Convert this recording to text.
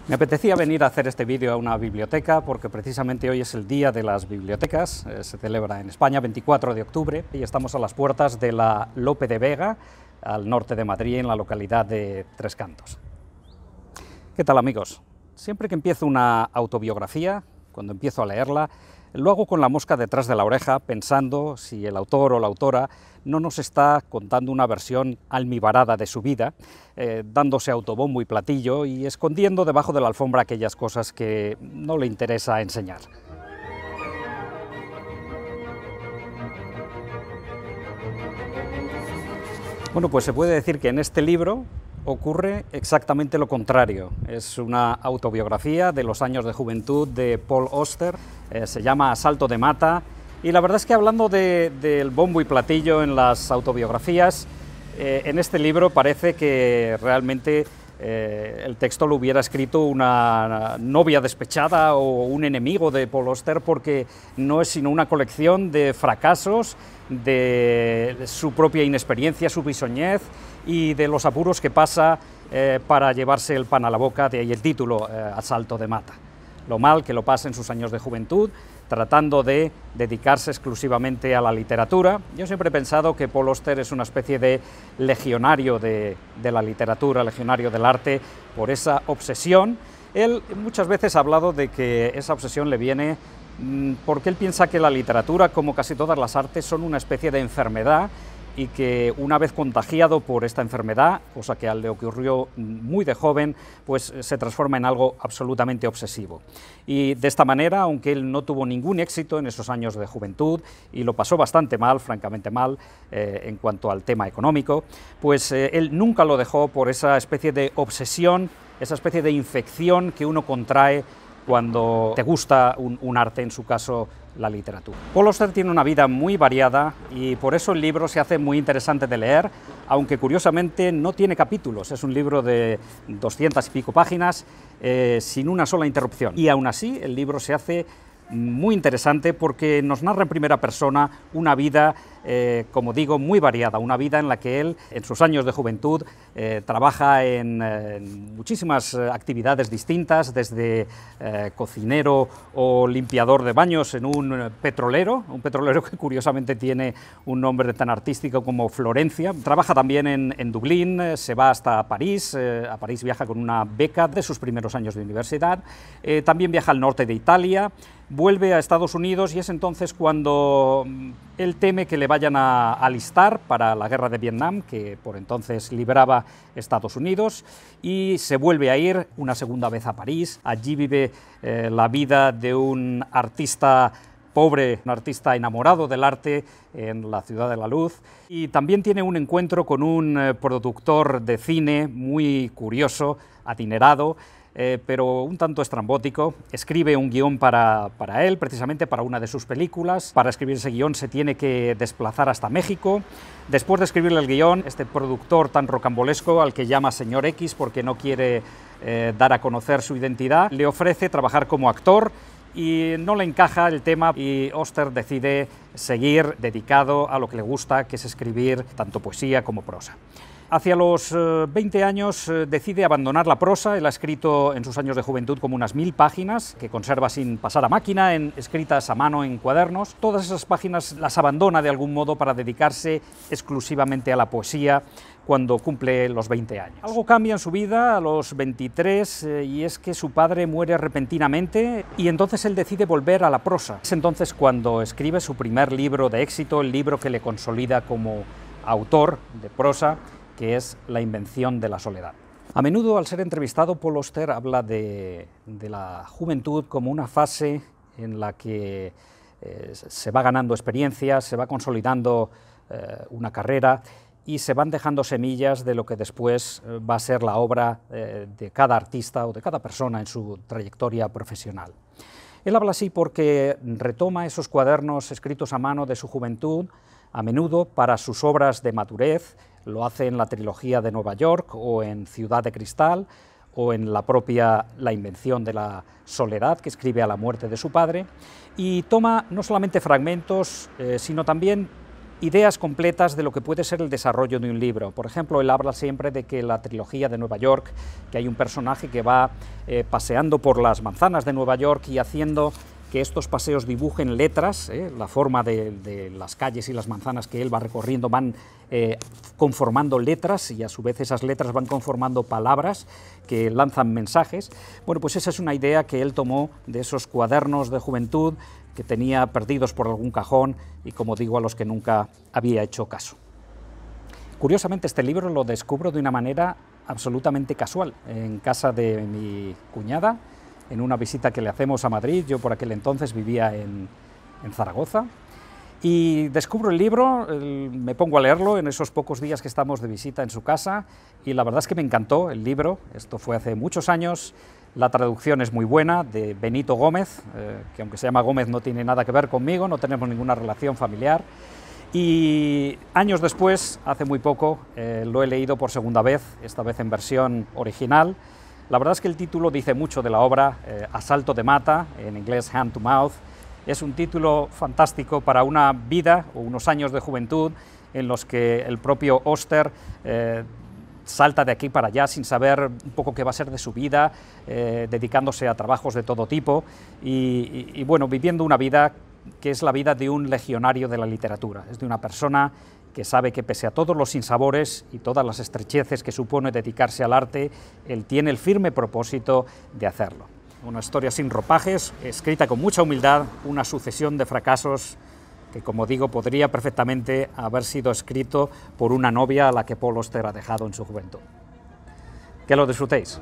Me apetecía venir a hacer este vídeo a una biblioteca porque precisamente hoy es el Día de las Bibliotecas, se celebra en España, 24 de octubre, y estamos a las puertas de la Lope de Vega, al norte de Madrid, en la localidad de Tres Cantos. ¿Qué tal, amigos? Siempre que empiezo una autobiografía, cuando empiezo a leerla, lo hago con la mosca detrás de la oreja, pensando si el autor o la autora no nos está contando una versión almibarada de su vida, dándose autobombo y platillo y escondiendo debajo de la alfombra aquellas cosas que no le interesa enseñar. Bueno, pues se puede decir que en este libro ocurre exactamente lo contrario. Es una autobiografía de los años de juventud de Paul Auster, se llama Asalto de Mata, y la verdad es que hablando del bombo y platillo en las autobiografías, en este libro parece que realmente el texto lo hubiera escrito una novia despechada o un enemigo de Paul Auster, porque no es sino una colección de fracasos, de su propia inexperiencia, su bisoñez y de los apuros que pasa para llevarse el pan a la boca, de ahí el título, Asalto de Mata. Lo mal que lo pasa en sus años de juventud, tratando de dedicarse exclusivamente a la literatura. Yo siempre he pensado que Paul Auster es una especie de legionario de la literatura, legionario del arte, por esa obsesión. Él muchas veces ha hablado de que esa obsesión le viene porque él piensa que la literatura, como casi todas las artes, son una especie de enfermedad, y que una vez contagiado por esta enfermedad, cosa que a él le ocurrió muy de joven, pues se transforma en algo absolutamente obsesivo. Y de esta manera, aunque él no tuvo ningún éxito en esos años de juventud, y lo pasó bastante mal, francamente mal, en cuanto al tema económico, pues él nunca lo dejó por esa especie de obsesión, esa especie de infección que uno contrae cuando te gusta un arte, en su caso la literatura. Paul Auster tiene una vida muy variada y por eso el libro se hace muy interesante de leer, aunque curiosamente no tiene capítulos. Es un libro de 200 y pico páginas, sin una sola interrupción. Y aún así el libro se hace muy interesante porque nos narra en primera persona una vida, como digo, muy variada, una vida en la que él, en sus años de juventud, trabaja en muchísimas actividades distintas, desde cocinero o limpiador de baños en un petrolero que curiosamente tiene un nombre tan artístico como Florencia. Trabaja también en Dublín, se va hasta París, a París viaja con una beca de sus primeros años de universidad, también viaja al norte de Italia, vuelve a Estados Unidos y es entonces cuando él teme que le vayan a alistar para la guerra de Vietnam, que por entonces libraba Estados Unidos, y se vuelve a ir una segunda vez a París. Allí vive la vida de un artista pobre, un artista enamorado del arte en la Ciudad de la Luz, y también tiene un encuentro con un productor de cine muy curioso, adinerado, pero un tanto estrambótico. Escribe un guión para él, precisamente para una de sus películas. Para escribir ese guión se tiene que desplazar hasta México. Después de escribirle el guión, este productor tan rocambolesco, al que llama Señor X porque no quiere dar a conocer su identidad, le ofrece trabajar como actor y no le encaja el tema, y Auster decide seguir dedicado a lo que le gusta, que es escribir tanto poesía como prosa. Hacia los 20 años decide abandonar la prosa. Él ha escrito en sus años de juventud como unas 1000 páginas, que conserva sin pasar a máquina, escritas a mano en cuadernos. Todas esas páginas las abandona de algún modo para dedicarse exclusivamente a la poesía cuando cumple los 20 años. Algo cambia en su vida a los 23 y es que su padre muere repentinamente y entonces él decide volver a la prosa. Es entonces cuando escribe su primer libro de éxito, el libro que le consolida como autor de prosa, que es La invención de la soledad. A menudo, al ser entrevistado, Paul Auster habla de la juventud como una fase en la que se va ganando experiencia, se va consolidando una carrera y se van dejando semillas de lo que después va a ser la obra de cada artista o de cada persona en su trayectoria profesional. Él habla así porque retoma esos cuadernos escritos a mano de su juventud, a menudo para sus obras de madurez. Lo hace en la trilogía de Nueva York o en Ciudad de Cristal o en la propia La invención de la soledad, que escribe a la muerte de su padre, y toma no solamente fragmentos, sino también ideas completas de lo que puede ser el desarrollo de un libro. Por ejemplo, él habla siempre de que la trilogía de Nueva York, que hay un personaje que va paseando por las manzanas de Nueva York y haciendo que estos paseos dibujen letras, la forma de las calles y las manzanas que él va recorriendo van conformando letras, y a su vez esas letras van conformando palabras que lanzan mensajes. Bueno, pues esa es una idea que él tomó de esos cuadernos de juventud que tenía perdidos por algún cajón y, como digo, a los que nunca había hecho caso. Curiosamente, este libro lo descubro de una manera absolutamente casual, en casa de mi cuñada, en una visita que le hacemos a Madrid. Yo por aquel entonces vivía en Zaragoza, y descubro el libro, me pongo a leerlo en esos pocos días que estamos de visita en su casa, y la verdad es que me encantó el libro. Esto fue hace muchos años, la traducción es muy buena, de Benito Gómez, que aunque se llama Gómez no tiene nada que ver conmigo, no tenemos ninguna relación familiar, y años después, hace muy poco, lo he leído por segunda vez, esta vez en versión original. La verdad es que el título dice mucho de la obra, Asalto de Mata, en inglés Hand to Mouth. Es un título fantástico para una vida o unos años de juventud en los que el propio Auster salta de aquí para allá sin saber un poco qué va a ser de su vida, dedicándose a trabajos de todo tipo y bueno, viviendo una vida que es la vida de un legionario de la literatura. Es de una persona que sabe que pese a todos los sinsabores y todas las estrecheces que supone dedicarse al arte, él tiene el firme propósito de hacerlo. Una historia sin ropajes, escrita con mucha humildad, una sucesión de fracasos que, como digo, podría perfectamente haber sido escrito por una novia a la que Paul Auster ha dejado en su juventud. Que lo disfrutéis.